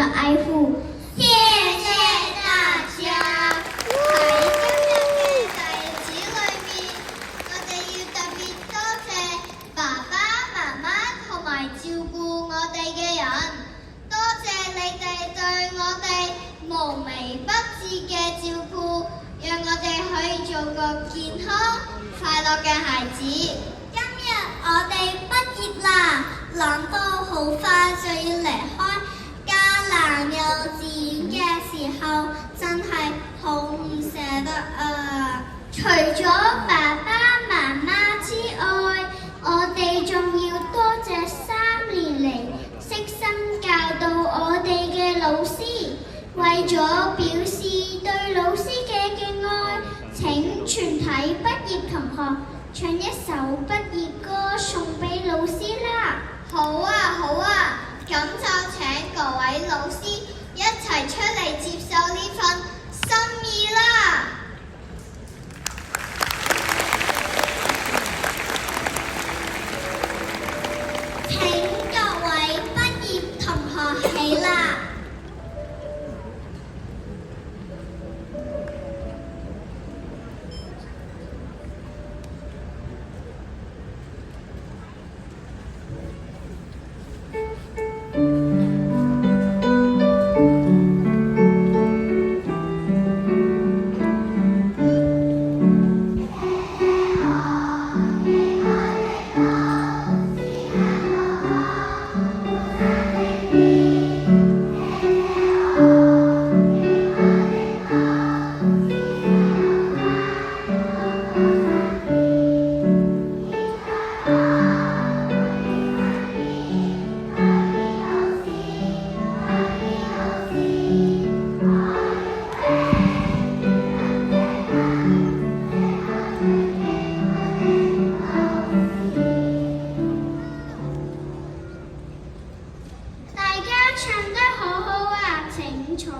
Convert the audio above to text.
愛護。謝謝大家。喺今日嘅日子裏面，我哋要特別多謝爸爸媽媽同埋照顧我哋嘅人，多謝你哋對我哋無微不至嘅照顧，讓我哋可以做個健康快樂嘅孩子。今日我哋畢業啦，諗到好快就要離開迦南幼稚園嘅時候，真係好唔捨得啊！除咗爸爸媽媽之外，我哋仲要多謝3年嚟悉心教導我哋嘅老師。為咗表示對老師嘅愛，請全體畢業同學唱一首畢業歌送俾老師啦！好啊，好啊，咁就請各位老師一齊出嚟接受呢份心意啦！請各位畢業同學起立。唱得好好啊，請坐。